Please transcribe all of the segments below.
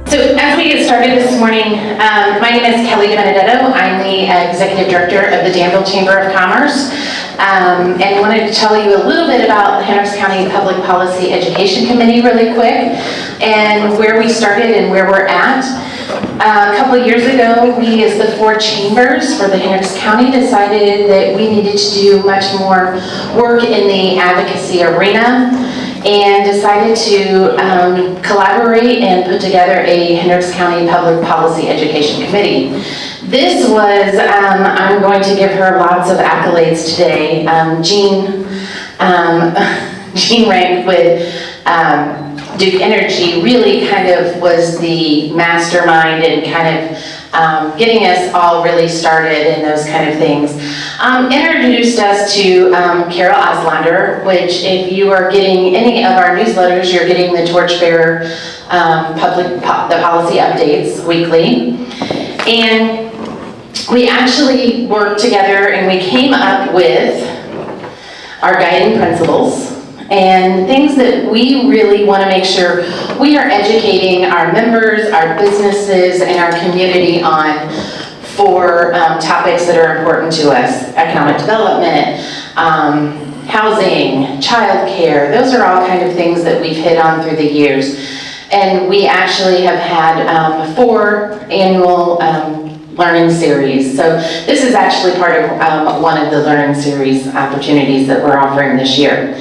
So as we get started this morning, my name is Kelly Benedetto. I'm the Executive Director of the Danville Chamber of Commerce, and I wanted to tell you a little bit about the Hendricks County Public Policy Education Committee really quick, and where we started and where we're at. A couple of years ago, we as the four chambers for the Hendricks County decided that we needed to do much more work in the advocacy arena, and decided to collaborate and put together a Hendricks County Public Policy Education Committee. This was, I'm going to give her lots of accolades today. Jean ranked with Duke Energy, really kind of was the mastermind and kind of getting us all really started and those kind of things. Introduced us to Carol Oslander, which if you are getting any of our newsletters, you're getting the Torchbearer the policy updates weekly. And we actually worked together and we came up with our guiding principles and things that we really want to make sure we are educating our members, our businesses, and our community on for topics that are important to us. Economic development, housing, childcare, those are all kind of things that we've hit on through the years. And we actually have had 4 annual learning series. So this is actually part of one of the learning series opportunities that we're offering this year.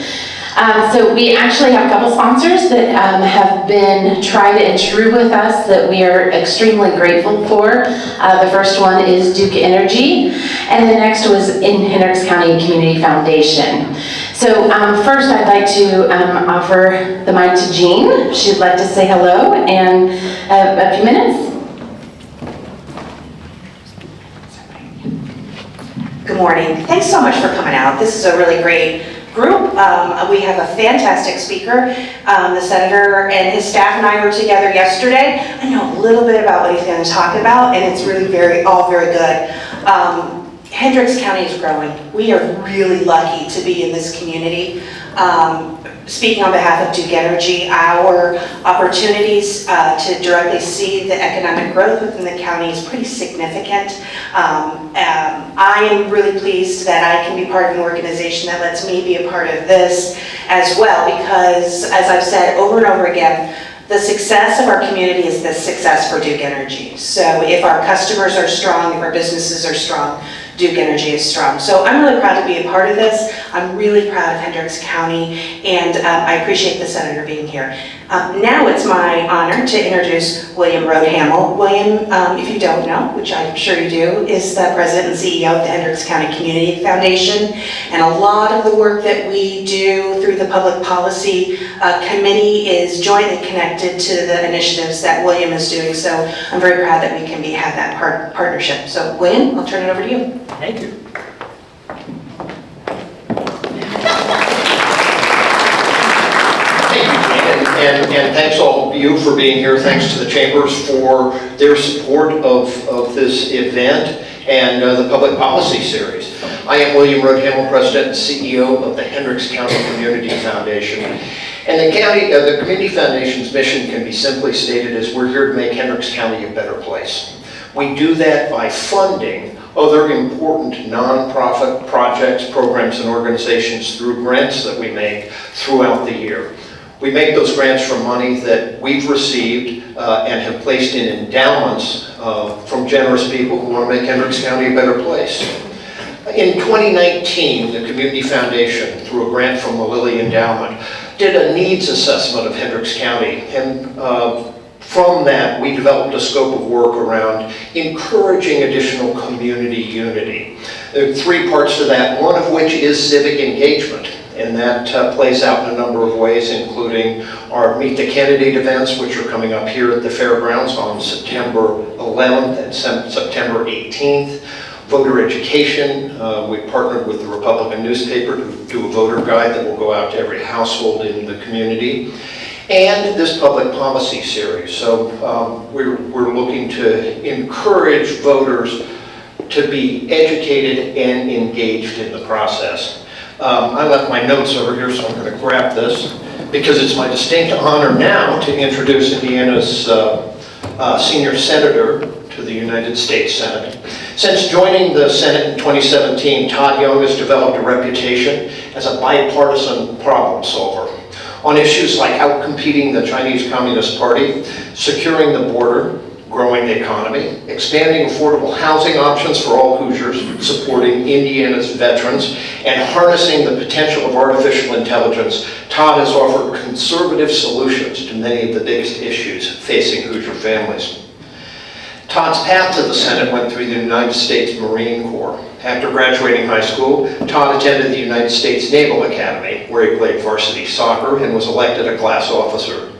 So we actually have a couple sponsors that have been tried and true with us that we are extremely grateful for. The first one is Duke Energy, and the next was in Hendricks County Community Foundation. So first I'd like to offer the mic to Jean. She'd like to say hello and a few minutes. Good morning. Thanks so much for coming out. This is a really great group. We have a fantastic speaker. The senator and his staff and I were together yesterday. I know a little bit about what he's going to talk about, and it's really all very good. Hendricks County is growing. We are really lucky to be in this community. Speaking on behalf of Duke Energy, our opportunities to directly see the economic growth within the county is pretty significant. I am really pleased that I can be part of an organization that lets me be a part of this as well, because as I've said over and over again, the success of our community is the success for Duke Energy. So if our customers are strong, if our businesses are strong, Duke Energy is strong. So I'm really proud to be a part of this. I'm really proud of Hendricks County, and I appreciate the senator being here. Now it's my honor to introduce William Road-Hamill. William, if you don't know, which I'm sure you do, is the president and CEO of the Hendricks County Community Foundation. And a lot of the work that we do through the Public Policy Committee is jointly connected to the initiatives that William is doing. So I'm very proud that we can have that partnership. So William, I'll turn it over to you. Thank you. And thanks all of you for being here. Thanks to the chambers for their support of this event and the Public Policy Series. I am William Road-Hamill, President and CEO of the Hendricks County Community Foundation. And the Community Foundation's mission can be simply stated as we're here to make Hendricks County a better place. We do that by funding other important nonprofit projects, programs, and organizations through grants that we make throughout the year. We make those grants from money that we've received and have placed in endowments from generous people who want to make Hendricks County a better place. In 2019, the Community Foundation, through a grant from the Lilly Endowment, did a needs assessment of Hendricks County, and from that, we developed a scope of work around encouraging additional community unity. There are 3 parts to that, one of which is civic engagement, and that plays out in a number of ways, including our Meet the Candidate events, which are coming up here at the fairgrounds on September 11th and September 18th. Voter education, we partnered with the Republican newspaper to do a voter guide that will go out to every household in the community. And this Public Policy Series. So we're looking to encourage voters to be educated and engaged in the process. I left my notes over here, so I'm going to grab this because it's my distinct honor now to introduce Indiana's senior senator to the United States Senate. Since joining the Senate in 2017, Todd Young has developed a reputation as a bipartisan problem solver on issues like outcompeting the Chinese Communist Party, securing the border, growing the economy, expanding affordable housing options for all Hoosiers, supporting Indiana's veterans, and harnessing the potential of artificial intelligence. Todd has offered conservative solutions to many of the biggest issues facing Hoosier families. Todd's path to the Senate went through the United States Marine Corps. After graduating high school, Todd attended the United States Naval Academy, where he played varsity soccer and was elected a class officer.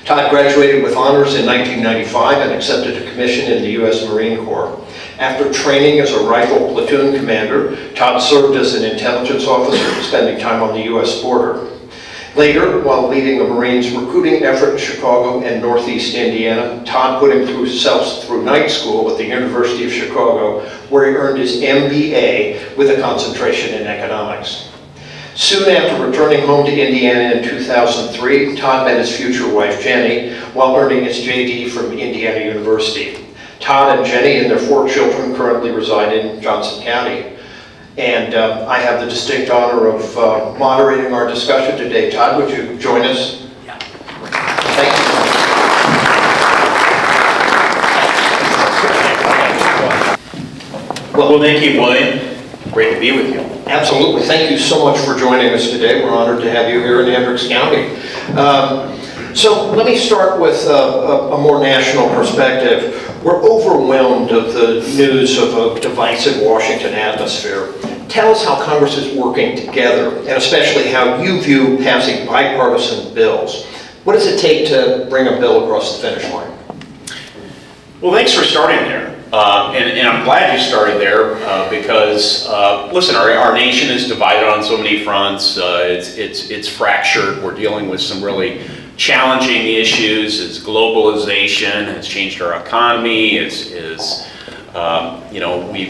Todd graduated with honors in 1995 and accepted a commission in the U.S. Marine Corps. After training as a rifle platoon commander, Todd served as an intelligence officer, spending time on the U.S. border. Later, while leading a Marines recruiting effort in Chicago and Northeast Indiana, Todd put himself through night school at the University of Chicago, where he earned his MBA with a concentration in economics. Soon after returning home to Indiana in 2003, Todd met his future wife, Jenny, while earning his JD from Indiana University. Todd and Jenny and their 4 children currently reside in Johnson County. And I have the distinct honor of moderating our discussion today. Todd, would you join us? Yeah. Thank you. Well, thank you, William. Great to be with you. Absolutely. Thank you so much for joining us today. We're honored to have you here in Hendricks County. So let me start with a more national perspective. We're overwhelmed of the news of a divisive Washington atmosphere. Tell us how Congress is working together, and especially how you view passing bipartisan bills. What does it take to bring a bill across the finish line? Well, thanks for starting there. And I'm glad you started there because, listen, our nation is divided on so many fronts. It's fractured. We're dealing with some really challenging issues. It's globalization. It's changed our economy.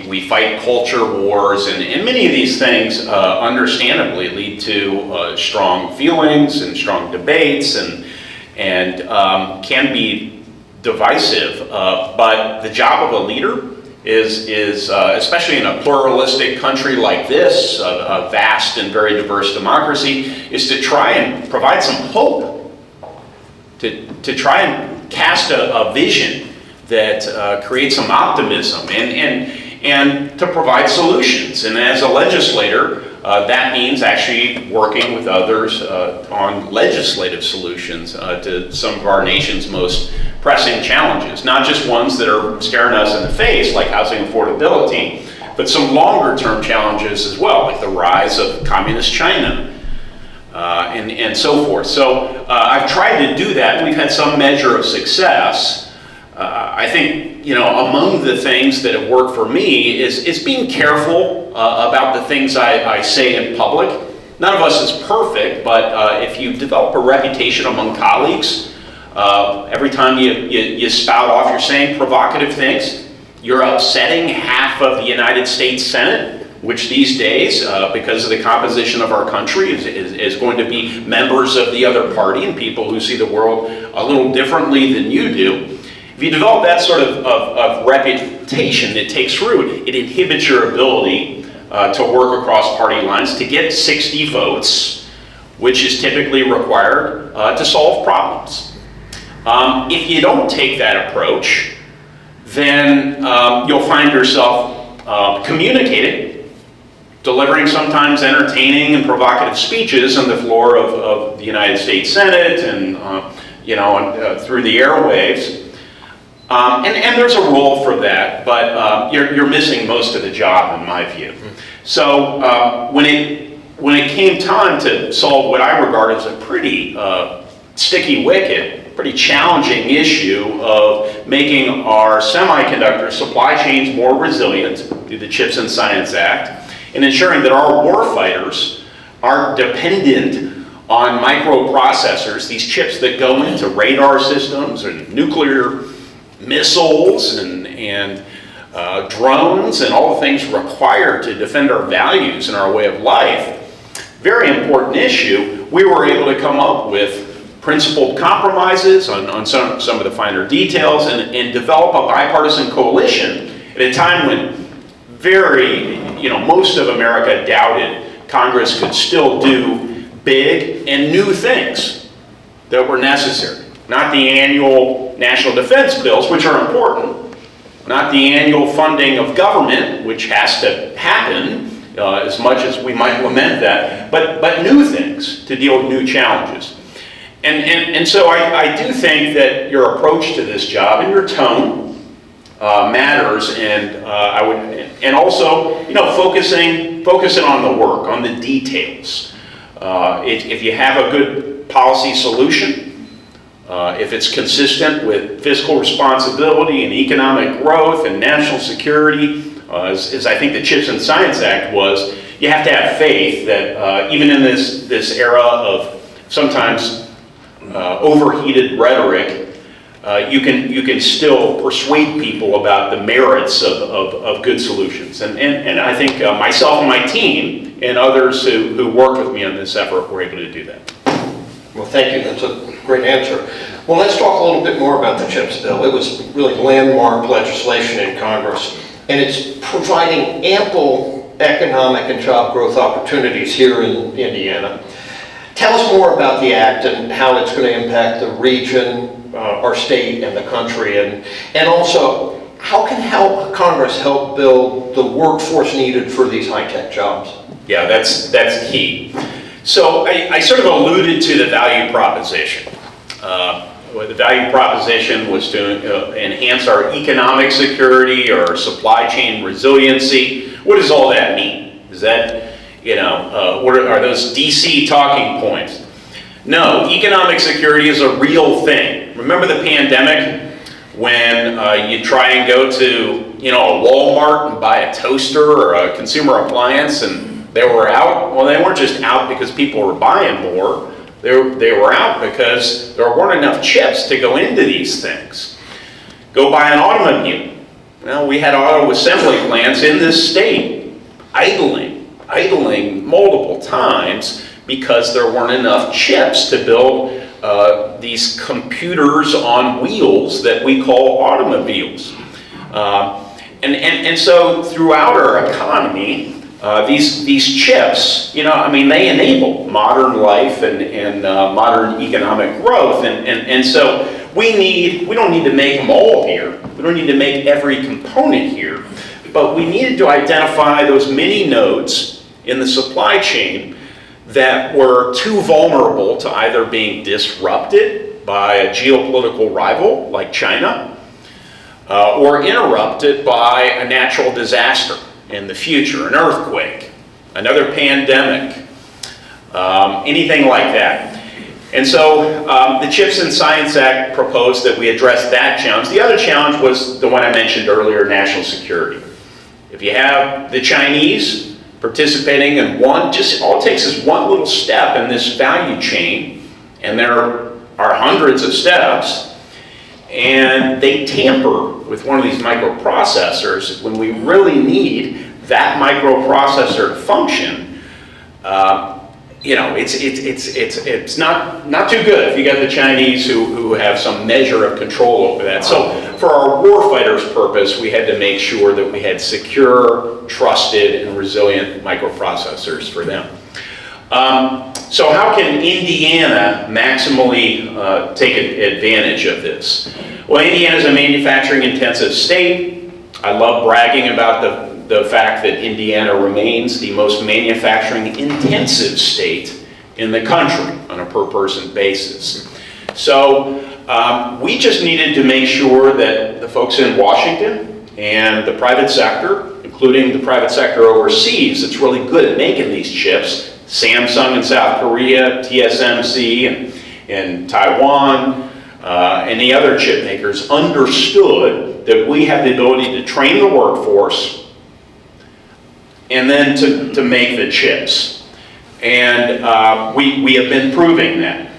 We fight culture wars, and many of these things, understandably, lead to strong feelings and strong debates, and can be divisive. But the job of a leader is especially in a pluralistic country like this, a vast and very diverse democracy, is to try and provide some hope. To try and cast a vision that creates some optimism and to provide solutions. And as a legislator, that means actually working with others on legislative solutions to some of our nation's most pressing challenges, not just ones that are staring us in the face, like housing affordability, but some longer-term challenges as well, like the rise of communist China. And so forth. So I've tried to do that. We've had some measure of success. I think, among the things that have worked for me is being careful about the things I say in public. None of us is perfect, but if you develop a reputation among colleagues, every time you spout off, you're saying provocative things, you're upsetting half of the United States Senate, which these days, because of the composition of our country, is going to be members of the other party and people who see the world a little differently than you do. If you develop that sort of reputation, it takes root. It inhibits your ability to work across party lines to get 60 votes, which is typically required to solve problems. If you don't take that approach, then you'll find yourself communicating, delivering sometimes entertaining and provocative speeches on the floor of the United States Senate and through the airwaves. And there's a role for that, but you're missing most of the job in my view. So when it came time to solve what I regard as a pretty sticky wicket, pretty challenging issue of making our semiconductor supply chains more resilient through the CHIPS and Science Act, and ensuring that our warfighters aren't dependent on microprocessors, these chips that go into radar systems and nuclear missiles and drones and all the things required to defend our values and our way of life. Very important issue. We were able to come up with principled compromises on some of the finer details and develop a bipartisan coalition at a time when most of America doubted Congress could still do big and new things that were necessary. Not the annual national defense bills, which are important, not the annual funding of government, which has to happen, as much as we might lament that, but new things to deal with new challenges. And so I do think that your approach to this job and your tone matters, and also focusing on the work, on the details. If you have a good policy solution, if it's consistent with fiscal responsibility and economic growth and national security, as I think the CHIPS and Science Act was, you have to have faith that even in this era of sometimes overheated rhetoric, you can still persuade people about the merits of good solutions. And I think myself and my team and others who worked with me on this effort were able to do that. Well, thank you. That's a great answer. Well, let's talk a little bit more about the CHIPS bill. It was really landmark legislation in Congress, and it's providing ample economic and job growth opportunities here in Indiana. Tell us more about the act and how it's going to impact the region, our state, and the country, and also how can Congress help build the workforce needed for these high-tech jobs? Yeah, that's key. So I sort of alluded to the value proposition. The value proposition was to enhance our economic security or supply chain resiliency. What does all that mean? Is that, what are those DC talking points? No, economic security is a real thing. Remember the pandemic when you try and go to, a Walmart and buy a toaster or a consumer appliance and they were out? Well, they weren't just out because people were buying more. They were out because there weren't enough chips to go into these things. Go buy an automobile. Well, we had auto assembly plants in this state idling multiple times because there weren't enough chips to build these computers on wheels that we call automobiles. And so throughout our economy, these chips, they enable modern life and modern economic growth, and so we don't need to make them all here. We don't need to make every component here, but we needed to identify those mini nodes in the supply chain that were too vulnerable to either being disrupted by a geopolitical rival like China, or interrupted by a natural disaster in the future, an earthquake, another pandemic, anything like that. And so the CHIPS and Science Act proposed that we address that challenge. The other challenge was the one I mentioned earlier, national security. If you have the Chinese participating in all it takes is one little step in this value chain, and there are hundreds of steps, and they tamper with one of these microprocessors when we really need that microprocessor to function. It's not too good if you got the Chinese who have some measure of control over that. So for our warfighters' purpose, we had to make sure that we had secure, trusted, and resilient microprocessors for them. So how can Indiana maximally take advantage of this? Well, Indiana is a manufacturing-intensive state. I love bragging about the fact that Indiana remains the most manufacturing-intensive state in the country on a per-person basis. So we just needed to make sure that the folks in Washington and the private sector, including the private sector overseas that's really good at making these chips, Samsung in South Korea, TSMC in Taiwan, and the other chip makers understood that we have the ability to train the workforce and then to make the chips. And we have been proving that,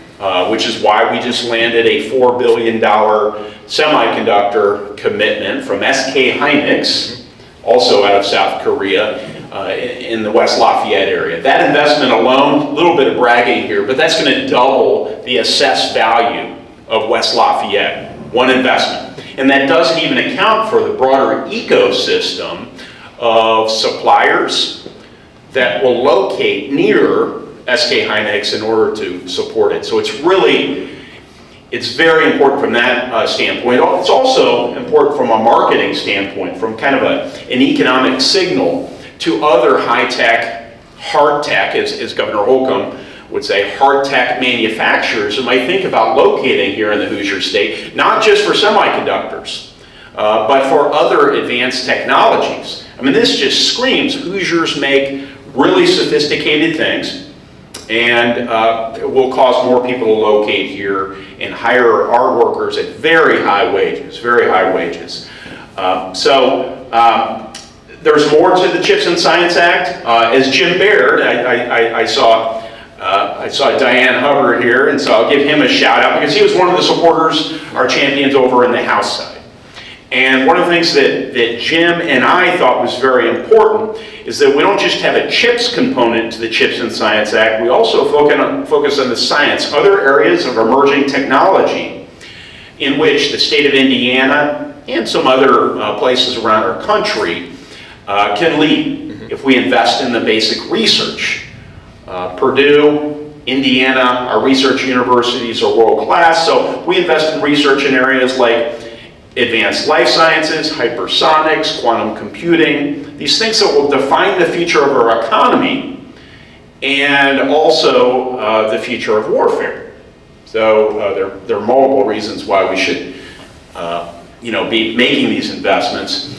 which is why we just landed a $4 billion semiconductor commitment from SK Hynix, also out of South Korea, in the West Lafayette area. That investment alone, a little bit of bragging here, but that's going to double the assessed value of West Lafayette, one investment. And that doesn't even account for the broader ecosystem of suppliers that will locate near SK Hynix in order to support it. So it's very important from that standpoint. It's also important from a marketing standpoint, from kind of an economic signal to other high-tech, hard-tech, as Governor Holcomb would say, hard-tech manufacturers who might think about locating here in the Hoosier State, not just for semiconductors, but for other advanced technologies. I mean, this just screams Hoosiers make really sophisticated things, and it will cause more people to locate here and hire our workers at very high wages, very high wages. There's more to the CHIPS and Science Act. As Jim Baird, I saw Diane Hubbard here, and so I'll give him a shout out because he was one of the supporters, our champions over in the House side. And one of the things that Jim and I thought was very important is that we don't just have a CHIPS component to the CHIPS and Science Act, we also focus on the science, other areas of emerging technology in which the state of Indiana and some other places around our country can lead if we invest in the basic research. Purdue, Indiana, our research universities are world-class, so we invest in research in areas like advanced life sciences, hypersonics, quantum computing, these things that will define the future of our economy and also the future of warfare. So there are multiple reasons why we should be making these investments.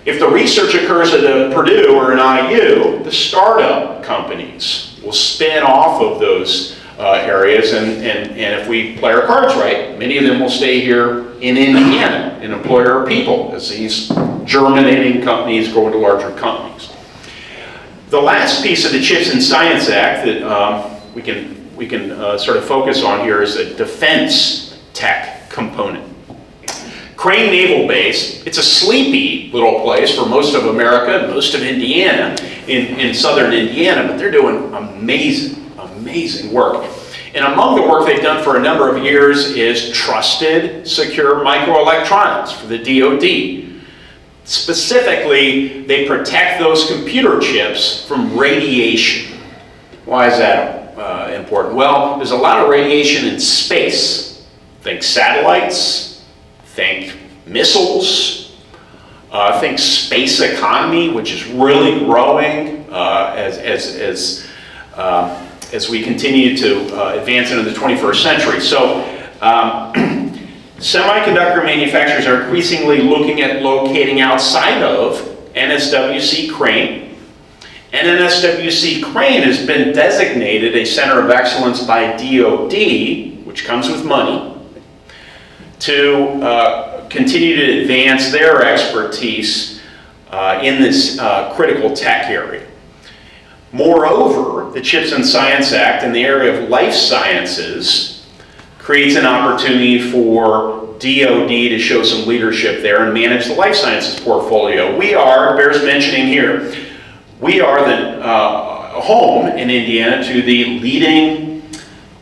If the research occurs at a Purdue or an IU, the startup companies will spin off of those areas, and if we play our cards right, many of them will stay here in Indiana and employ our people as these germinating companies grow into larger companies. The last piece of the CHIPS and Science Act that we can sort of focus on here is a defense tech component. Crane Naval Base, it's a sleepy little place for most of America and most of Indiana, in southern Indiana, but they're doing amazing work. And among the work they've done for a number of years is trusted, secure microelectronics for the DoD. Specifically, they protect those computer chips from radiation. Why is that important? Well, there's a lot of radiation in space. Think satellites, think missiles, think space economy, which is really growing as we continue to advance into the 21st century. So semiconductor manufacturers are increasingly looking at locating outside of NSWC Crane. And NSWC Crane has been designated a center of excellence by DoD, which comes with money, to continue to advance their expertise in this critical tech area. Moreover, the CHIPS and Science Act in the area of life sciences creates an opportunity for DoD to show some leadership there and manage the life sciences portfolio. Bears mentioning here, we are the home in Indiana to the leading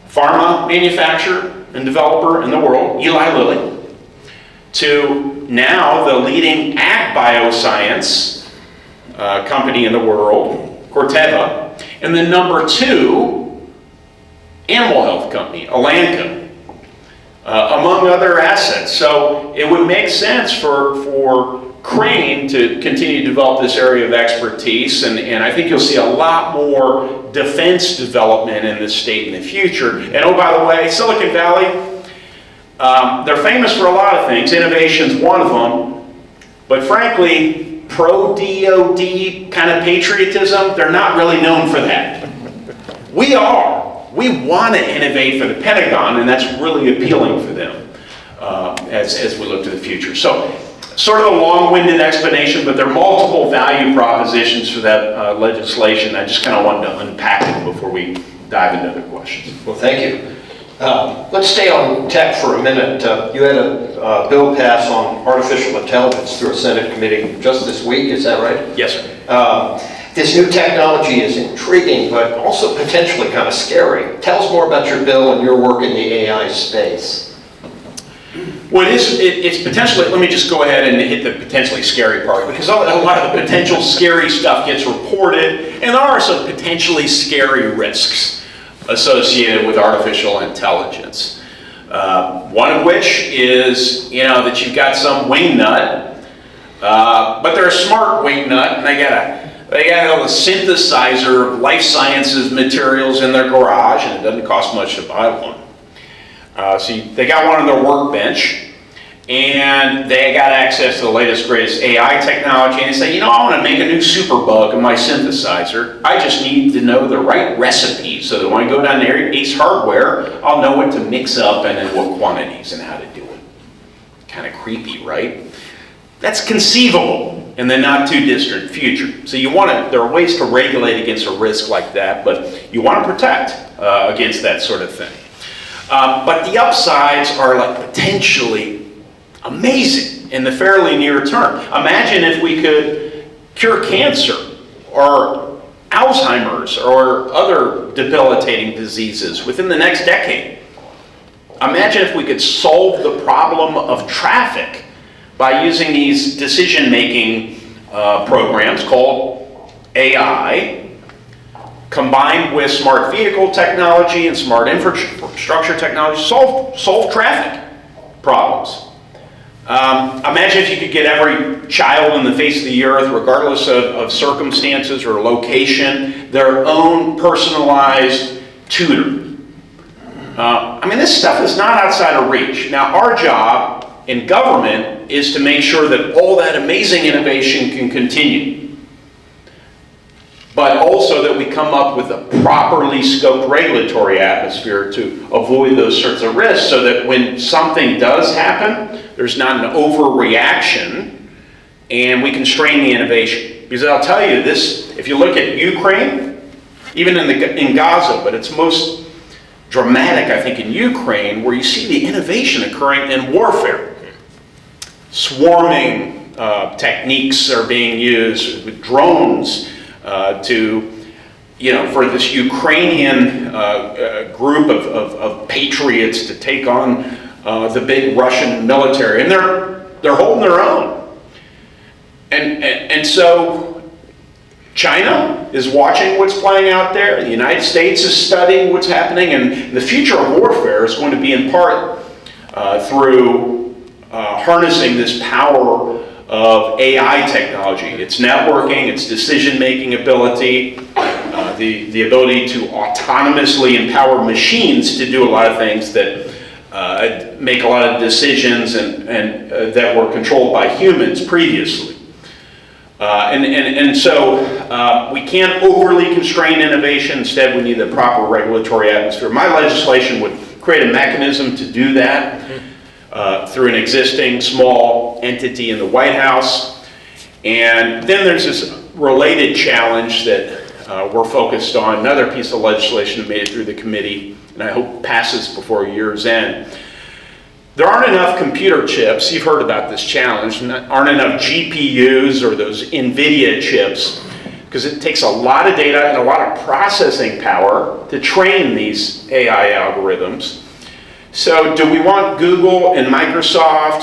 pharma manufacturer and developer in the world, Eli Lilly, to now the leading ag bioscience company in the world, Corteva, and the number 2 animal health company, Elanco, among other assets. So it would make sense for Crane to continue to develop this area of expertise, and I think you'll see a lot more defense development in this state in the future. And oh, by the way, Silicon Valley, they're famous for a lot of things. Innovation's one of them, but frankly, pro-DoD kind of patriotism, they're not really known for that. We are. We want to innovate for the Pentagon, and that's really appealing for them as we look to the future. So, sort of a long-winded explanation, but there are multiple value propositions for that legislation. I just kind of wanted to unpack it before we dive into other questions. Well, thank you. Let's stay on tech for a minute. You had a bill pass on artificial intelligence through a Senate committee just this week, is that right? Yes, sir. This new technology is intriguing, but also potentially kind of scary. Tell us more about your bill and your work in the AI space. Well, it's potentially, let me just go ahead and hit the potentially scary part, because a lot of the potential scary stuff gets reported, and there are some potentially scary risks associated with artificial intelligence. One of which is, that you've got some wingnut, but they're a smart wingnut, and they got a synthesizer of life sciences materials in their garage, and it doesn't cost much to buy one. They got one on their workbench, and they got access to the latest, greatest AI technology, and they say, I want to make a new superbug in my synthesizer. I just need to know the right recipe, so that when I go down to Ace Hardware, I'll know what to mix up and in what quantities and how to do it. Kind of creepy, right? That's conceivable in the not too distant future. So there are ways to regulate against a risk like that, but you want to protect against that sort of thing. But the upsides are like potentially amazing in the fairly near term. Imagine if we could cure cancer or Alzheimer's or other debilitating diseases within the next decade. Imagine if we could solve the problem of traffic by using these decision-making programs called AI, combined with smart vehicle technology and smart infrastructure technology, solve traffic problems. Imagine if you could get every child on the face of the earth, regardless of circumstances or location, their own personalized tutor. This stuff is not outside of reach. Now, our job in government is to make sure that all that amazing innovation can continue, but also that we come up with a properly scoped regulatory atmosphere to avoid those sorts of risks, so that when something does happen, there's not an overreaction and we constrain the innovation. Because I'll tell you this, if you look at Ukraine, even in Gaza, but it's most dramatic, I think, in Ukraine, where you see the innovation occurring in warfare. Swarming techniques are being used with drones for this Ukrainian group of patriots to take on the big Russian military, and they're holding their own. And so China is watching what's playing out there. The United States is studying what's happening, and the future of warfare is going to be in part through harnessing this power of AI technology, its networking, its decision-making ability, the ability to autonomously empower machines to do a lot of things that make a lot of decisions and that were controlled by humans previously. So we can't overly constrain innovation. Instead, we need the proper regulatory atmosphere. My legislation would create a mechanism to do that through an existing small entity in the White House. And then there's this related challenge that we're focused on, another piece of legislation that made it through the committee, and I hope passes before year's end. There aren't enough computer chips, you've heard about this challenge, aren't enough GPUs or those NVIDIA chips, because it takes a lot of data and a lot of processing power to train these AI algorithms. So do we want Google and Microsoft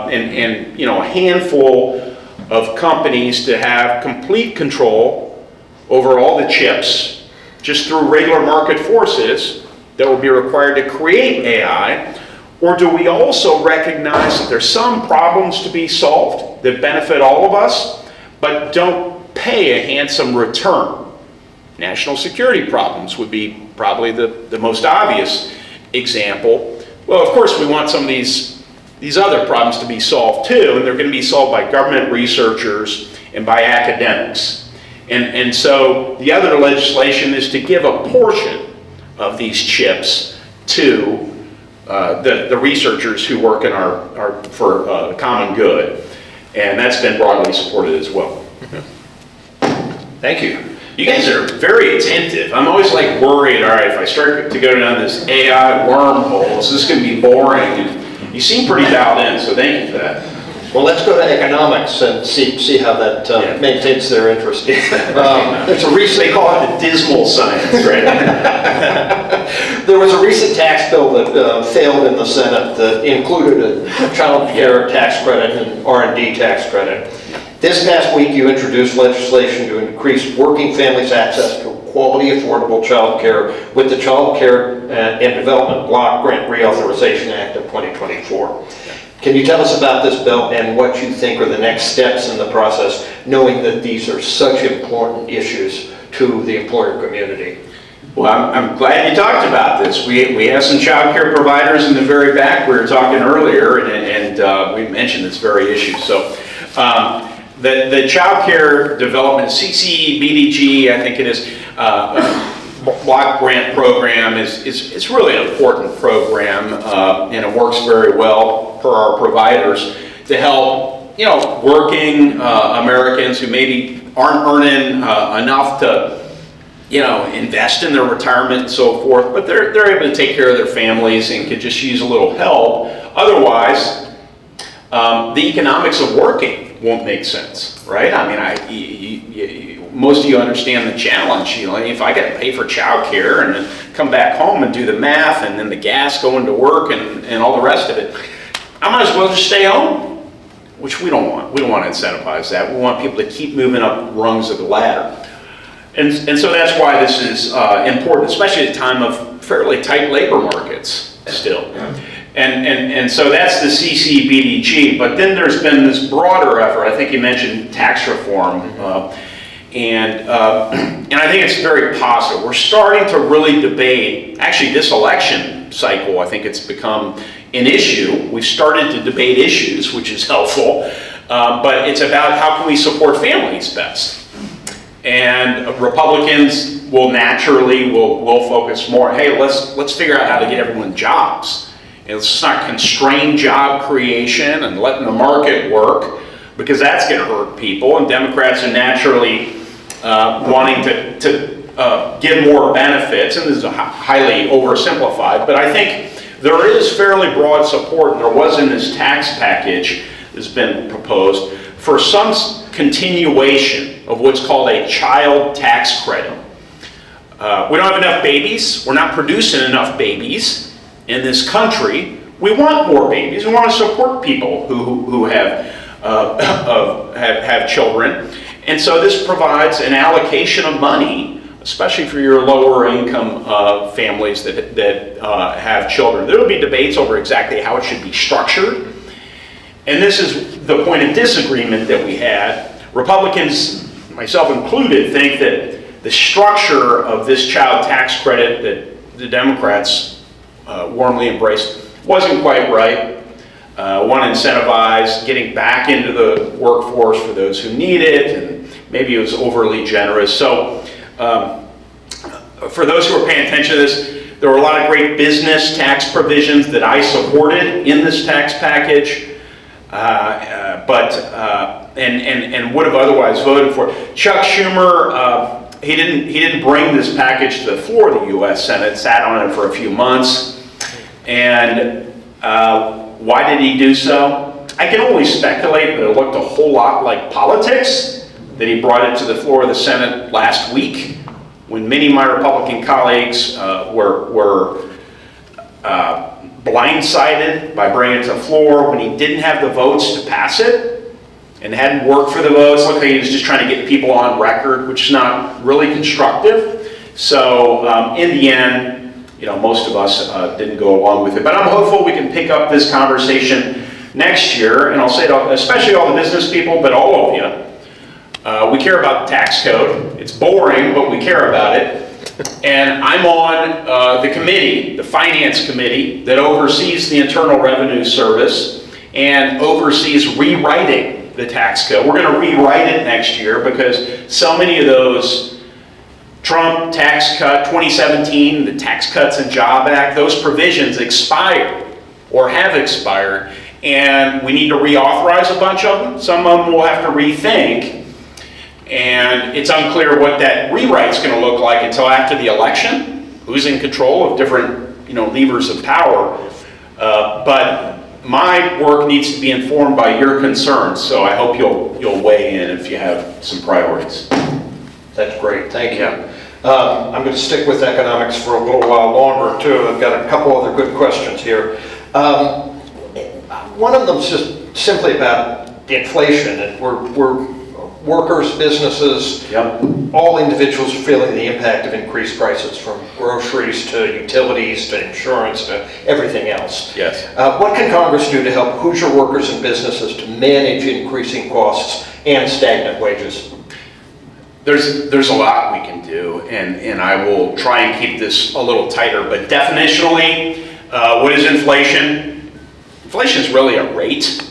and a handful of companies to have complete control over all the chips just through regular market forces that will be required to create AI? Or do we also recognize that there's some problems to be solved that benefit all of us, but don't pay a handsome return? National security problems would be probably the most obvious example. Well, of course, we want some of these other problems to be solved too, and they're going to be solved by government researchers and by academics. And so the other legislation is to give a portion of these chips to the researchers who work in for the common good, and that's been broadly supported as well. Thank you. You guys are very attentive. I'm always like worried, all right, if I start to go down this AI wormhole, is this going to be boring? And you seem pretty dialed in, so thank you for that. Well, let's go to economics and see how that maintains their interest. There's a recent... They call it the dismal science, right? There was a recent tax bill that failed in the Senate that included a child care tax credit and R&D tax credit. This past week, you introduced legislation to increase working families' access to quality, affordable child care with the Child Care and Development Block Grant Reauthorization Act of 2024. Can you tell us about this bill and what you think are the next steps in the process, knowing that these are such important issues to the employer community? Well, I'm glad you talked about this. We have some child care providers in the very back. We were talking earlier, and we mentioned this very issue. So the Child Care Development, CCBDG, I think it is, block grant program is really an important program, and it works very well for our providers to help, working Americans who maybe aren't earning enough to, invest in their retirement and so forth, but they're able to take care of their families and could just use a little help. Otherwise, the economics of working won't make sense, right? I mean, most of you understand the challenge. If I got to pay for childcare and then come back home and do the math and then the gas going to work and all the rest of it, I might as well just stay home, which we don't want. We don't want to incentivize that. We want people to keep moving up rungs of the ladder. And so that's why this is important, especially at a time of fairly tight labor markets still. And so that's the CCBDG, but then there's been this broader effort. I think you mentioned tax reform, and I think it's very positive. We're starting to really debate, actually this election cycle, I think it's become an issue. We've started to debate issues, which is helpful, but it's about how can we support families best. And Republicans will naturally will focus more, hey, let's figure out how to get everyone jobs. And let's not constrain job creation and letting the market work, because that's going to hurt people. And Democrats are naturally wanting to give more benefits, and this is highly oversimplified, but I think there is fairly broad support, and there was in this tax package that's been proposed, for some continuation of what's called a child tax credit. We don't have enough babies. We're not producing enough babies in this country. We want more babies. We want to support people who have children. And so this provides an allocation of money, especially for your lower income families that have children. There will be debates over exactly how it should be structured. And this is the point of disagreement that we had. Republicans, myself included, think that the structure of this child tax credit that the Democrats warmly embraced wasn't quite right. Want to incentivize getting back into the workforce for those who need it, and maybe it was overly generous. So for those who are paying attention to this, there were a lot of great business tax provisions that I supported in this tax package, and would have otherwise voted for. Chuck Schumer, he didn't bring this package to the floor of the U.S. Senate, sat on it for a few months, and why did he do so? I can only speculate that it looked a whole lot like politics, that he brought it to the floor of the Senate last week, when many of my Republican colleagues were blindsided by bringing it to the floor, when he didn't have the votes to pass it, and hadn't worked for the votes. Looked like he was just trying to get people on record, which is not really constructive. So in the end, most of us didn't go along with it. But I'm hopeful we can pick up this conversation next year, and I'll say to especially all the business people, but all of you, we care about the tax code. It's boring, but we care about it. And I'm on the committee, the Finance Committee, that oversees the Internal Revenue Service and oversees rewriting the tax code. We're going to rewrite it next year because so many of those Trump tax cut 2017, the Tax Cuts and Job Act, those provisions expired or have expired, and we need to reauthorize a bunch of them. Some of them we'll have to rethink. And it's unclear what that rewrite's going to look like until after the election. Who's in control of different, levers of power? But my work needs to be informed by your concerns, so I hope you'll weigh in if you have some priorities. That's great, thank you. I'm going to stick with economics for a little while longer too. I've got a couple other good questions here. One of them's just simply about inflation, and we're workers, businesses, Yep. all individuals are feeling the impact of increased prices, from groceries to utilities to insurance to everything else. Yes. What can Congress do to help Hoosier workers and businesses to manage increasing costs and stagnant wages? There's a lot we can do, and I will try and keep this a little tighter, but definitionally, what is inflation? Inflation is really a rate.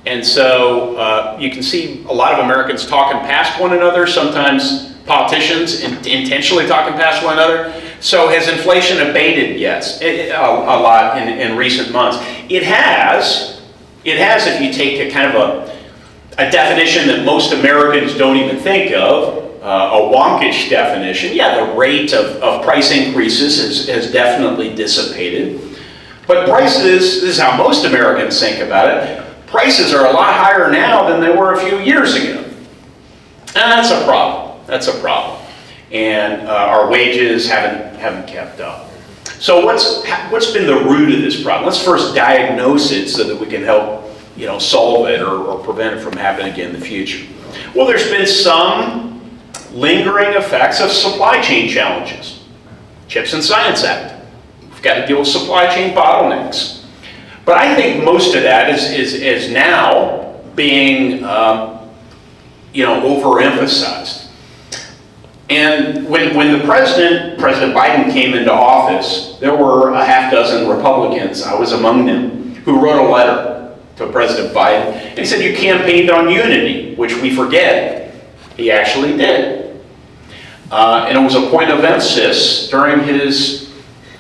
And so you can see a lot of Americans talking past one another, sometimes politicians intentionally talking past one another. So has inflation abated? Yes, a lot in recent months. It has if you take a kind of a definition that most Americans don't even think of, a wonkish definition. Yeah, the rate of price increases has definitely dissipated. But prices, this is how most Americans think about it, prices are a lot higher now than they were a few years ago. And that's a problem. That's a problem. And our wages haven't kept up. So what's been the root of this problem? Let's first diagnose it so that we can help solve it or prevent it from happening again in the future. Well, there's been some lingering effects of supply chain challenges. Chips and Science Act. We've got to deal with supply chain bottlenecks. But I think most of that is now being, overemphasized. And when the President Biden came into office, there were a half dozen Republicans, I was among them, who wrote a letter to President Biden. And he said, you campaigned on unity, which we forget. He actually did. And it was a point of emphasis during his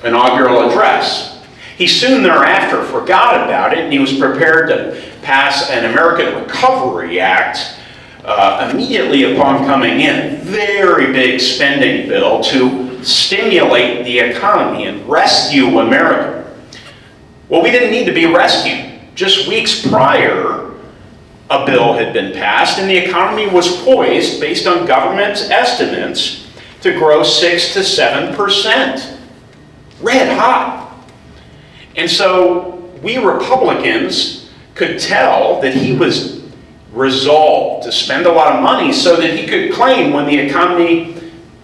inaugural address. He soon thereafter forgot about it, and he was prepared to pass an American Recovery Act immediately upon coming in. Very big spending bill to stimulate the economy and rescue America. Well, we didn't need to be rescued. Just weeks prior, a bill had been passed, and the economy was poised, based on government estimates, to grow 6 to 7%. Red hot. And so we Republicans could tell that he was resolved to spend a lot of money so that he could claim, when the economy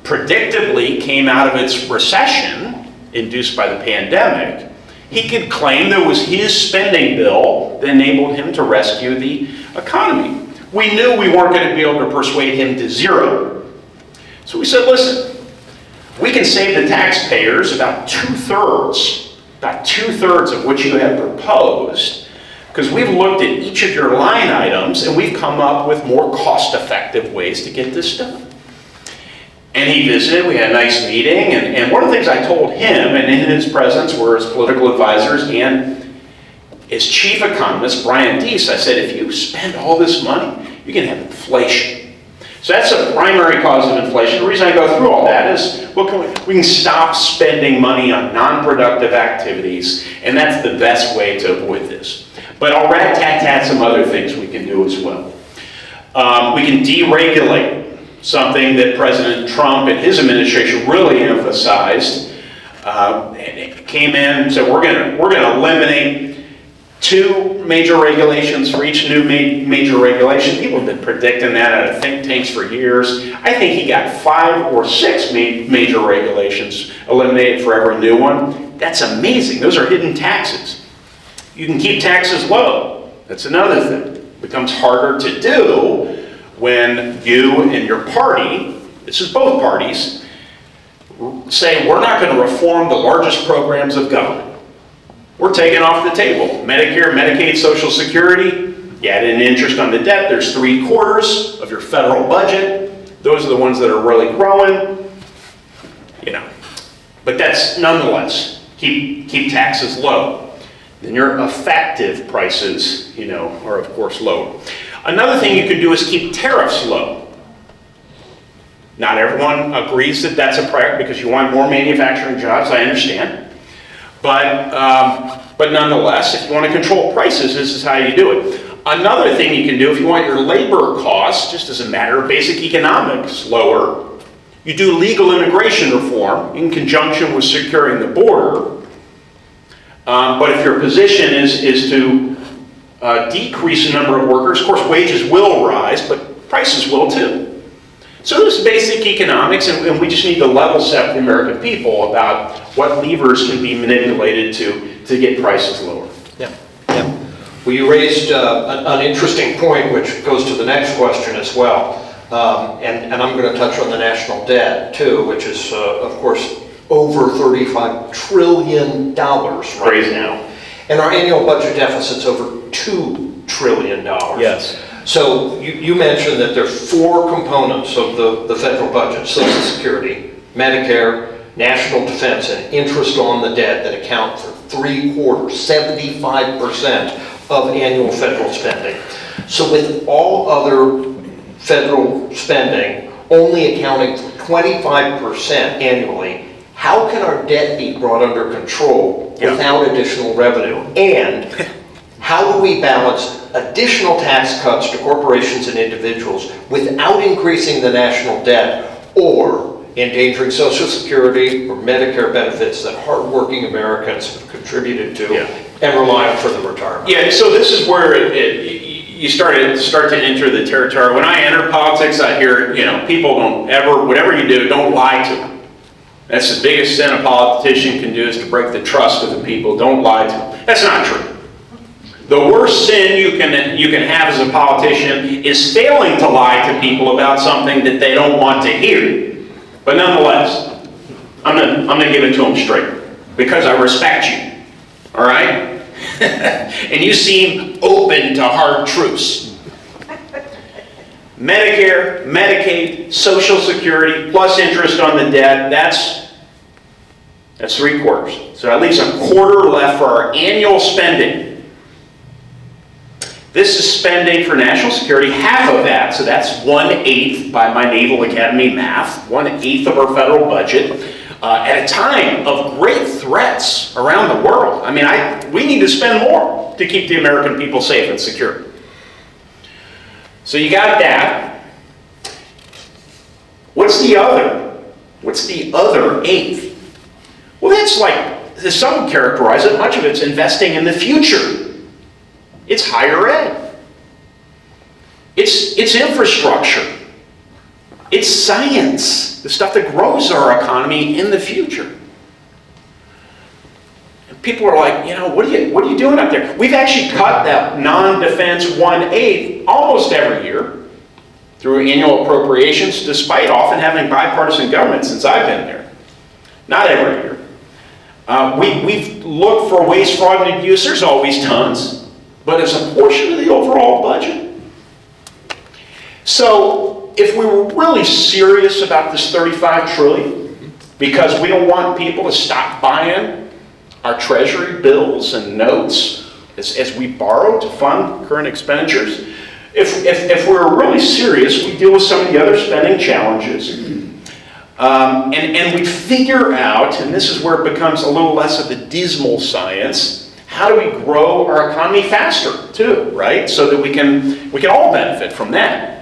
predictably came out of its recession induced by the pandemic, he could claim there was his spending bill that enabled him to rescue the economy. We knew we weren't going to be able to persuade him to zero. So we said, listen, we can save the taxpayers about two-thirds of what you had proposed, because we've looked at each of your line items and we've come up with more cost-effective ways to get this done. And he visited, we had a nice meeting, and one of the things I told him, and in his presence were his political advisors and his chief economist, Brian Deese, I said, if you spend all this money, you're going to have inflation. So that's a primary cause of inflation. The reason I go through all that is, we can stop spending money on non-productive activities, and that's the best way to avoid this. But I'll rat-tat-tat some other things we can do as well. We can deregulate, something that President Trump and his administration really emphasized. Came in and said, we're going to eliminate 2 major regulations for each new major regulation. People have been predicting that out of think tanks for years. I think he got 5 or 6 major regulations eliminated for every new one. That's amazing. Those are hidden taxes. You can keep taxes low. That's another thing. It becomes harder to do when you and your party, this is both parties, say we're not going to reform the largest programs of government. We're taking off the table. Medicare, Medicaid, Social Security, you add in interest on the debt, there's 3/4 of your federal budget. Those are the ones that are really growing, But that's nonetheless, keep taxes low. Then your effective prices, are of course low. Another thing you can do is keep tariffs low. Not everyone agrees that that's a priority because you want more manufacturing jobs, I understand. But nonetheless, if you want to control prices, this is how you do it. Another thing you can do, if you want your labor costs, just as a matter of basic economics, lower, you do legal immigration reform in conjunction with securing the border. But if your position is to decrease the number of workers, of course wages will rise, but prices will too. So this is basic economics, and we just need to level set the American people about what levers can be manipulated to get prices lower. Yeah. Well, you raised an interesting point, which goes to the next question as well. And I'm going to touch on the national debt too, which is, of course, over $35 trillion right now. And our annual budget deficit's over $2 trillion. Yes. So you mentioned that there are four components of the federal budget: Social Security, Medicare, national defense, and interest on the debt, that account for 3/4, 75% of annual federal spending. So with all other federal spending only accounting for 25% annually, how can our debt be brought under control without additional revenue? And how do we balance additional tax cuts to corporations and individuals without increasing the national debt or endangering Social Security or Medicare benefits that hardworking Americans have contributed to and rely on for their retirement? Yeah, so this is where you start to enter the territory. When I enter politics, I hear, people don't ever, whatever you do, don't lie to them. That's the biggest sin a politician can do, is to break the trust of the people. Don't lie to them. That's not true. The worst sin you can have as a politician is failing to lie to people about something that they don't want to hear. But nonetheless, I'm gonna give it to them straight, because I respect you. All right? And you seem open to hard truths. Medicare, Medicaid, Social Security, plus interest on the debt, that's 3/4. So that leaves a quarter left for our annual spending. This is spending for national security, half of that, so that's 1/8 by my Naval Academy math, 1/8 of our federal budget, at a time of great threats around the world. I mean, we need to spend more to keep the American people safe and secure. So you got that. What's the other? What's the other 1/8? Well, that's like, as some characterize it, much of it's investing in the future. It's higher ed. It's infrastructure. It's science, the stuff that grows our economy in the future. And people are like, what are you doing up there? We've actually cut that non-defense 1/8 almost every year through annual appropriations, despite often having bipartisan government since I've been there. Not every year. We've looked for waste, fraud, and abuse. There's always tons, but as a portion of the overall budget. So if we were really serious about this $35 trillion, because we don't want people to stop buying our treasury bills and notes as we borrow to fund current expenditures, if we're really serious, we deal with some of the other spending challenges. And we figure out, and this is where it becomes a little less of a dismal science, how do we grow our economy faster too, right? So that we can all benefit from that.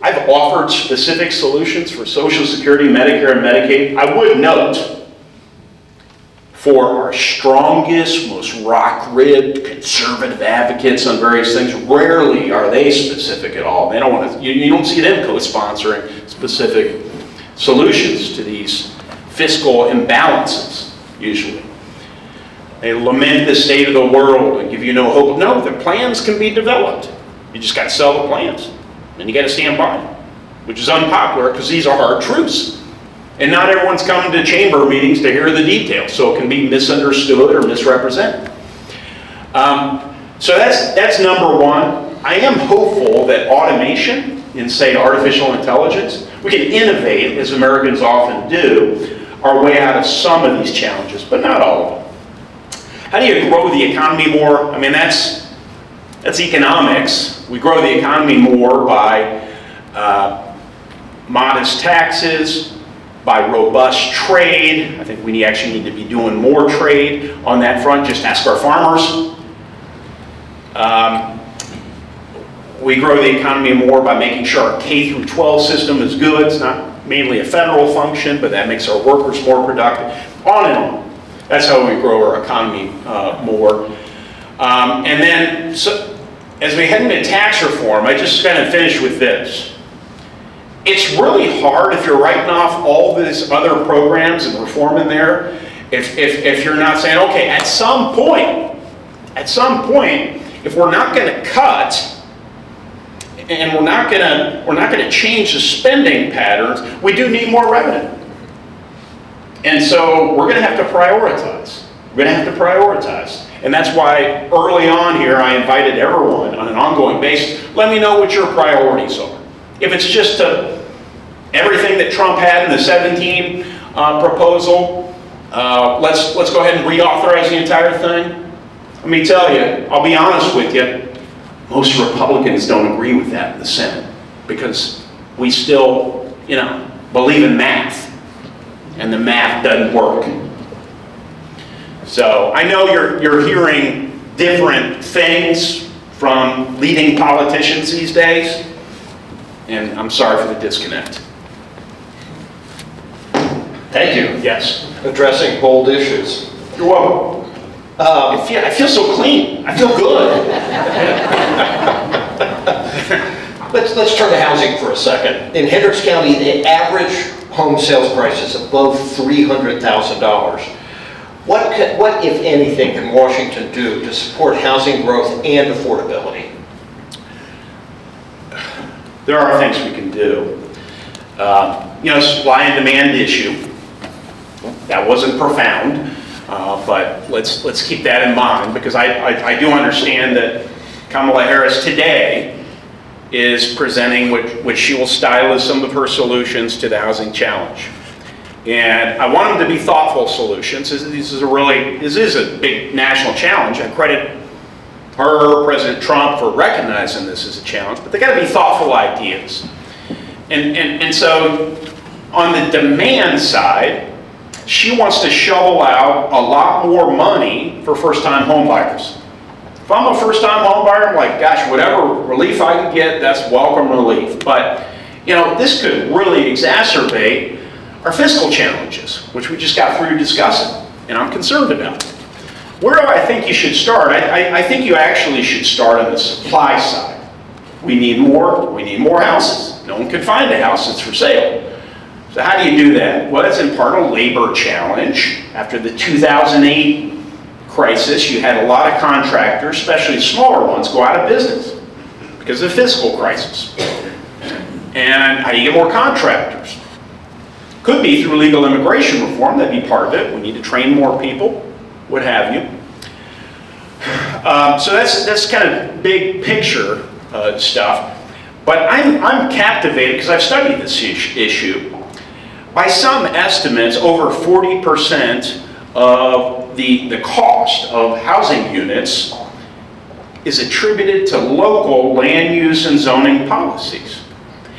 I've offered specific solutions for Social Security, Medicare, and Medicaid. I would note, for our strongest, most rock-ribbed, conservative advocates on various things, rarely are they specific at all. They don't want to, you don't see them co-sponsoring specific solutions to these fiscal imbalances, usually. They lament the state of the world and give you no hope. No, the plans can be developed. You just got to sell the plans. And you got to stand by them, which is unpopular because these are hard truths. And not everyone's coming to chamber meetings to hear the details, so it can be misunderstood or misrepresented. So that's number one. I am hopeful that automation in, say, artificial intelligence, we can innovate, as Americans often do, our way out of some of these challenges, but not all of them. How do you grow the economy more? I mean, that's economics. We grow the economy more by modest taxes, by robust trade. I think we actually need to be doing more trade on that front. Just ask our farmers. We grow the economy more by making sure our K through 12 system is good. It's not mainly a federal function, but that makes our workers more productive. On and on. That's how we grow our economy more. And then, so, as we head into tax reform, I just kind of finish with this. It's really hard if you're writing off all these other programs and reform in there, if you're not saying, okay, at some point, if we're not going to cut, and we're not going to change the spending patterns, we do need more revenue. And so we're going to have to prioritize. And that's why early on here, I invited everyone on an ongoing basis, let me know what your priorities are. If it's just everything that Trump had in the 17 proposal, let's go ahead and reauthorize the entire thing. Let me tell you, I'll be honest with you, most Republicans don't agree with that in the Senate because we still, believe in math, and the math doesn't work. So I know you're hearing different things from leading politicians these days, and I'm sorry for the disconnect. Thank you. Yes. Addressing bold issues. You're welcome. I feel so clean. I feel good. Let's turn to housing for a second. In Hendricks County, the average home sales price is above $300,000. What, if anything, can Washington do to support housing growth and affordability? There are things we can do. Supply and demand issue. That wasn't profound, but let's keep that in mind because I do understand that Kamala Harris today is presenting what she will style as some of her solutions to the housing challenge. And I want them to be thoughtful solutions. This is a big national challenge. I credit her, President Trump, for recognizing this as a challenge, but they got to be thoughtful ideas. And so on the demand side, she wants to shovel out a lot more money for first-time home buyers. If I'm a first-time home buyer, I'm like, gosh, whatever relief I can get, that's welcome relief. But, this could really exacerbate our fiscal challenges, which we just got through discussing, and I'm concerned about. Where do I think you should start? I think you actually should start on the supply side. We need more houses. No one can find a house that's for sale. So how do you do that? Well, it's in part a labor challenge. After the 2008 crisis, you had a lot of contractors, especially smaller ones, go out of business because of the fiscal crisis. And how do you get more contractors? Could be through legal immigration reform, that'd be part of it. We need to train more people, what have you. So that's kind of big picture stuff. But I'm captivated, because I've studied this issue. By some estimates, over 40% of the cost of housing units is attributed to local land use and zoning policies.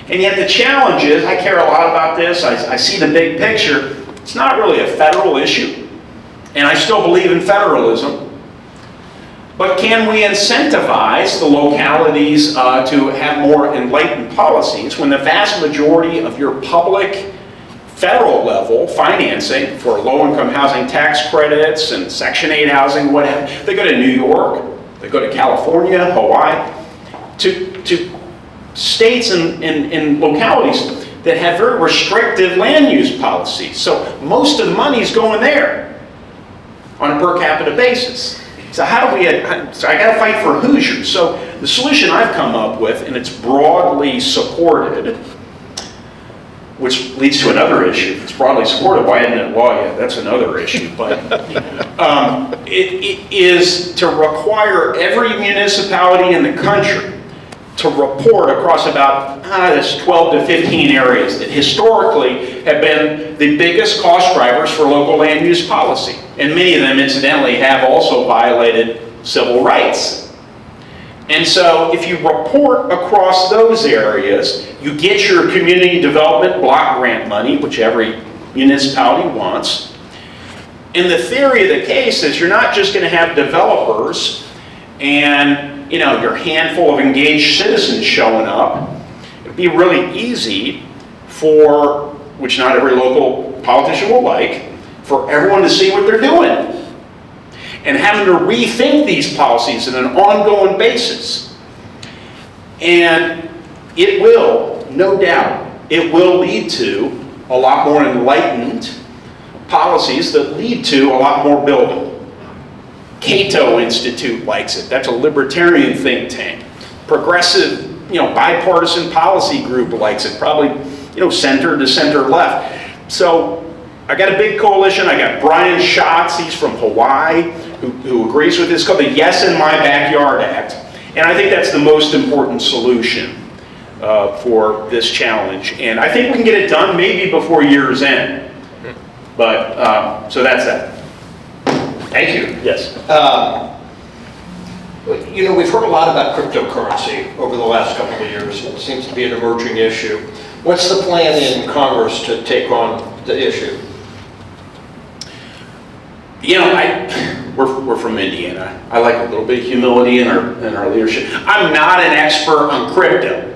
And yet the challenge is, I care a lot about this, I see the big picture, it's not really a federal issue, and I still believe in federalism, but can we incentivize the localities to have more enlightened policies when the vast majority of your public federal level financing for low-income housing tax credits and Section 8 housing, whatever, they go to New York, they go to California, Hawaii, to states and localities that have very restrictive land use policies. So most of the money is going there on a per capita basis. So how do we, so I gotta fight for Hoosiers. So the solution I've come up with, and it's broadly supported, which leads to another issue. If it's broadly supported, why isn't it law yet? That's another issue. But it is to require every municipality in the country to report across about 12 to 15 areas that historically have been the biggest cost drivers for local land use policy. And many of them, incidentally, have also violated civil rights. And so if you report across those areas, you get your community development block grant money, which every municipality wants. And the theory of the case is you're not just going to have developers and, you know, your handful of engaged citizens showing up. It'd be really easy for, which not every local politician will like, for everyone to see what they're doing and having to rethink these policies on an ongoing basis. And it will, no doubt, it will lead to a lot more enlightened policies that lead to a lot more building. Cato Institute likes it. That's a libertarian think tank. Progressive, you know, bipartisan policy group likes it. Probably, you know, center to center left. So I got a big coalition. I got Brian Schatz, he's from Hawaii, who agrees with this. It's called the Yes in My Backyard Act. And I think that's the most important solution for this challenge. And I think we can get it done maybe before year's end. But, so that's that. Thank you. Yes. You know, we've heard a lot about cryptocurrency over the last couple of years. It seems to be an emerging issue. What's the plan in Congress to take on the issue? You know, we're from Indiana. I like a little bit of humility in our leadership. I'm not an expert on crypto.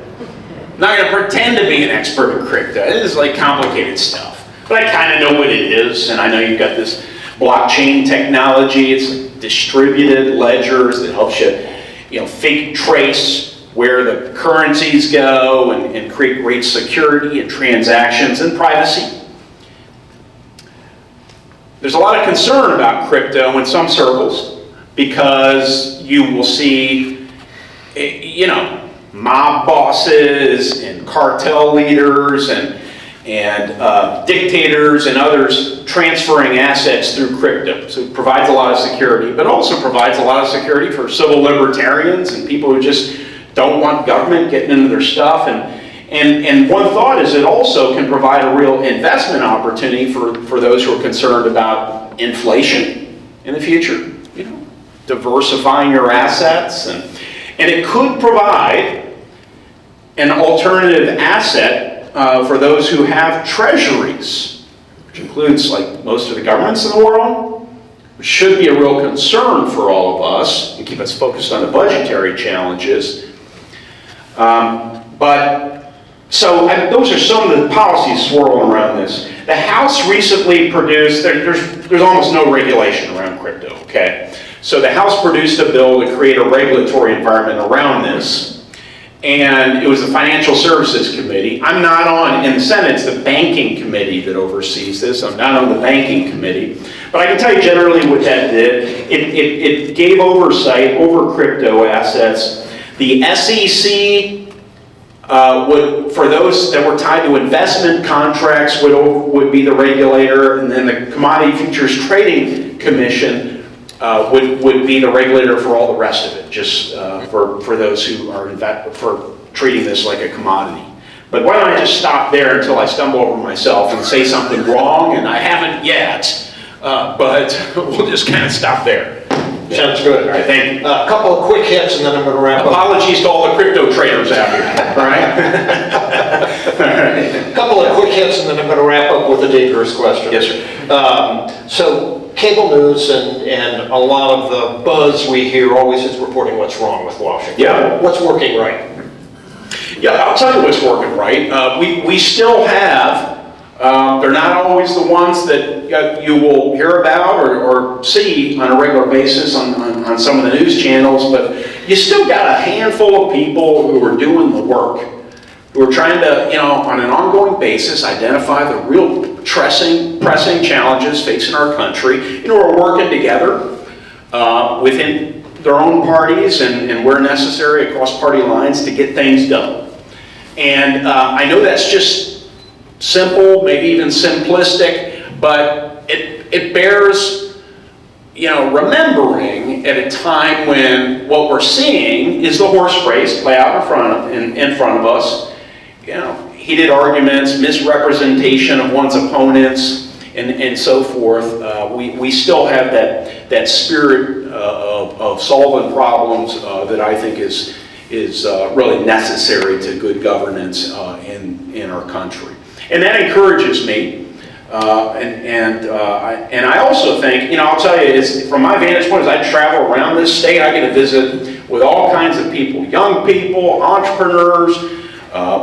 I'm not going to pretend to be an expert in crypto. It is like complicated stuff. But I kind of know what it is, and I know you've got this blockchain technology. It's like distributed ledgers that helps you know, fake trace where the currencies go and create great security and transactions and privacy. There's a lot of concern about crypto in some circles because you will see, you know, mob bosses and cartel leaders and dictators and others transferring assets through crypto. So it provides a lot of security, but also provides a lot of security for civil libertarians and people who just don't want government getting into their stuff. And one thought is it also can provide a real investment opportunity for those who are concerned about inflation in the future, you know, diversifying your assets. And it could provide an alternative asset for those who have treasuries, which includes like most of the governments in the world, which should be a real concern for all of us and keep us focused on the budgetary challenges. Those are some of the policies swirling around this. The House recently produced, there's almost no regulation around crypto, okay? So the House produced a bill to create a regulatory environment around this, and it was the Financial Services Committee. I'm not on, in the Senate, it's the Banking Committee that oversees this. I'm not on the Banking Committee. But I can tell you generally what that did. It gave oversight over crypto assets. The SEC for those that were tied to investment contracts would be the regulator, and then the Commodity Futures Trading Commission would be the regulator for all the rest of it, just for those who are for treating this like a commodity. But why don't I just stop there until I stumble over myself and say something wrong, and I haven't yet, but we'll just kind of stop there. Sounds good. All right, thank you. A couple of quick hits and then I'm going to wrap up. Apologies to all the crypto traders out here, all right? A couple of quick hits and then I'm going to wrap up with a dangerous question. Yes, sir. So cable news and a lot of the buzz we hear always is reporting what's wrong with Washington. Yeah. What's working right? Yeah, I'll tell you what's working right. We still have, they're not always the ones that you will hear about or see on a regular basis on some of the news channels, but you still got a handful of people who are doing the work, who are trying to, you know, on an ongoing basis, identify the real pressing challenges facing our country. You know, we're working together within their own parties and where necessary across party lines to get things done. And I know that's just simple, maybe even simplistic, but it bears, you know, remembering at a time when what we're seeing is the horse race play out in front of us. You know, heated arguments, misrepresentation of one's opponents, and so forth. We still have that spirit of solving problems that I think is really necessary to good governance in our country. And that encourages me And I also think, I'll tell you, from my vantage point, as I travel around this state, I get to visit with all kinds of people, young people, entrepreneurs,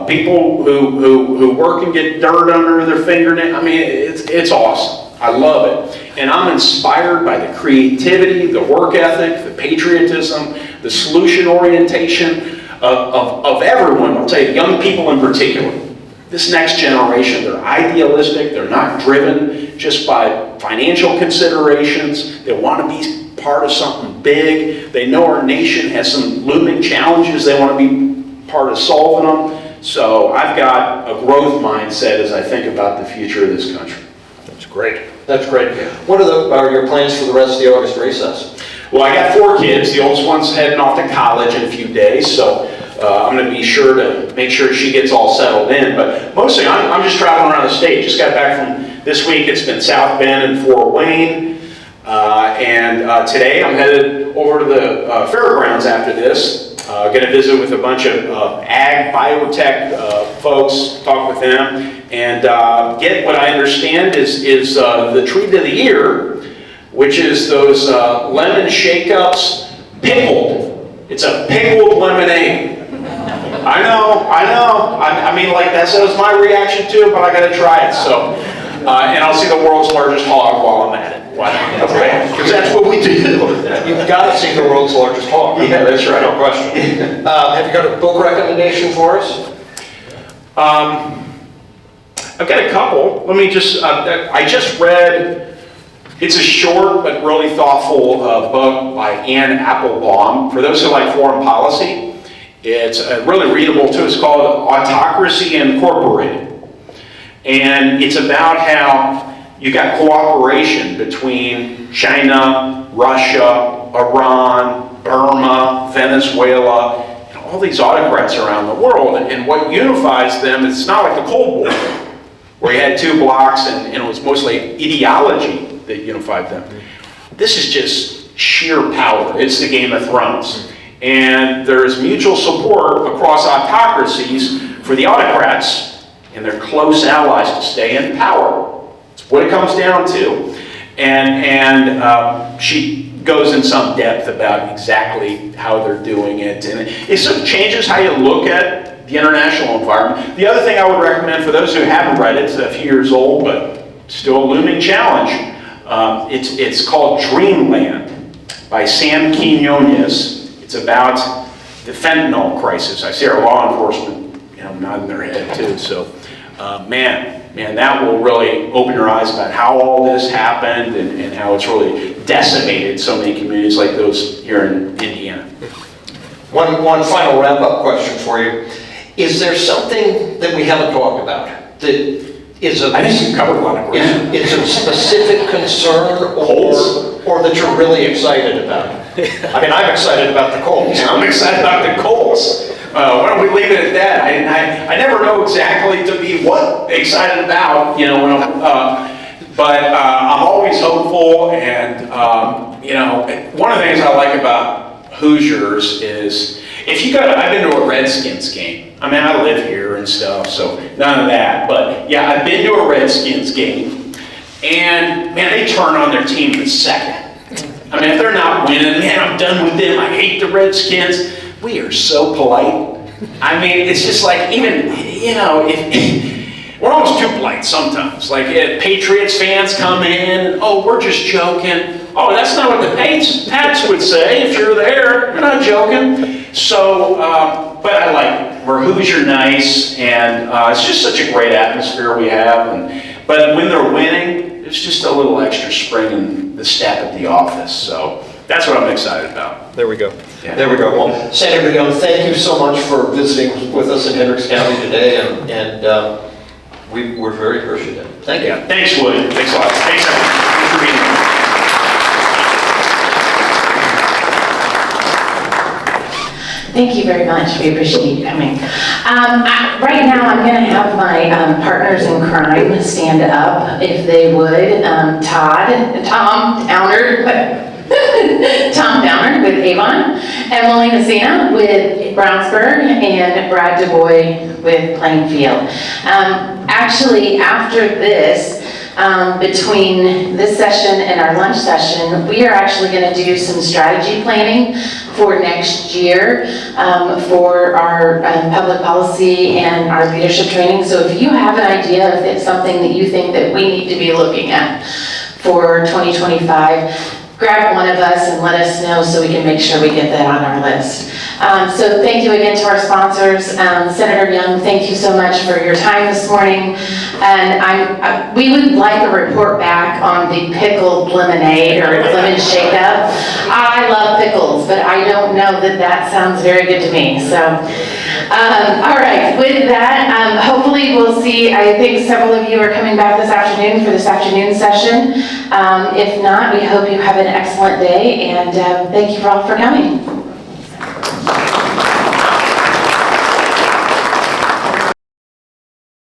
people who work and get dirt under their fingernail. I mean, it's awesome. I love it. And I'm inspired by the creativity, the work ethic, the patriotism, the solution orientation of everyone. I'll tell you, young people in particular. This next generation, they're idealistic, they're not driven just by financial considerations. They want to be part of something big. They know our nation has some looming challenges. They want to be part of solving them. So I've got a growth mindset as I think about the future of this country. That's great. That's great. What are your plans for the rest of the August recess? Well, I got 4 kids. The oldest one's heading off to college in a few days, so I'm going to be sure to make sure she gets all settled in. But mostly, I'm just traveling around the state. Just got back from this week. It's been South Bend and Fort Wayne. And today I'm headed over to the fairgrounds after this. Going to visit with a bunch of ag biotech folks, talk with them, and get what I understand is the treat of the year, which is those lemon shake-ups pickled. It's a pickled lemonade. I know. I mean, like that was my reaction to it, but I got to try it. So, and I'll see the world's largest hog while I'm at it. Why not? Because that's what we do. You've got to see the world's largest hog. Yeah, that's right. No question. Have you got a book recommendation for us? I've got a couple. Let me just, I just read, it's a short but really thoughtful book by Anne Applebaum. For those who like foreign policy, it's really readable too. It's called Autocracy Incorporated. And it's about how you got cooperation between China, Russia, Iran, Burma, Venezuela, and all these autocrats around the world. And what unifies them, it's not like the Cold War, where you had 2 blocks and it was mostly ideology that unified them. This is just sheer power. It's the Game of Thrones. And there's mutual support across autocracies for the autocrats and their close allies to stay in power. It's what it comes down to. And she goes in some depth about exactly how they're doing it. And it sort of changes how you look at the international environment. The other thing I would recommend for those who haven't read it, it's a few years old, but still a looming challenge. It's called Dreamland by Sam Quinones. It's about the fentanyl crisis. I see our law enforcement, nodding their head too. So, man, that will really open your eyes about how all this happened and how it's really decimated so many communities like those here in Indiana. One final wrap-up question for you. Is there something that we haven't talked about that is a... I think you covered a lot of questions. Is a specific concern or that you're really excited about? I mean, I'm excited about the Colts. I'm excited about the Colts. Why don't we leave it at that? I never know exactly to be what excited about, but I'm always hopeful, and one of the things I like about Hoosiers is I've been to a Redskins game. I mean, I live here and stuff, so none of that. But yeah, I've been to a Redskins game, and man, they turn on their team in a second. I mean, if they're not winning, man, I'm done with them. I hate the Redskins. We are so polite. I mean, it's just like even, if we're almost too polite sometimes. Like Patriots fans come in, and, oh, we're just joking. Oh, that's not what the Pats would say if you're there. We're not joking. So, but I like it. We're Hoosier nice, and it's just such a great atmosphere we have. But when they're winning, there's just a little extra spring in the step at the office. So that's what I'm excited about. There we go. Yeah. There we go. Well, Senator Young, thank you so much for visiting with us in Hendricks County today, and we're very appreciative. Thank you. Yeah. Thanks, William. Thanks a lot. Thanks, everyone. Thanks for being here. Thank you very much. We appreciate you coming. Right now, I'm going to have my partners in crime stand up, if they would. Tom Downer with Avon, Emily Messina with Brownsburg, and Brad DuBois with Plainfield. Actually, after this, between this session and our lunch session, we are actually going to do some strategy planning for next year for our public policy and our leadership training. So if you have an idea, if it's something that you think that we need to be looking at for 2025, grab one of us and let us know so we can make sure we get that on our list. So thank you again to our sponsors. Senator Young, thank you so much for your time this morning. And we would like a report back on the pickled lemonade or lemon shake-up. I love pickles, but I don't know that that sounds very good to me. So, all right, with that, hopefully we'll see, I think several of you are coming back this afternoon for this afternoon session. If not, we hope you have an excellent day, and thank you all for coming.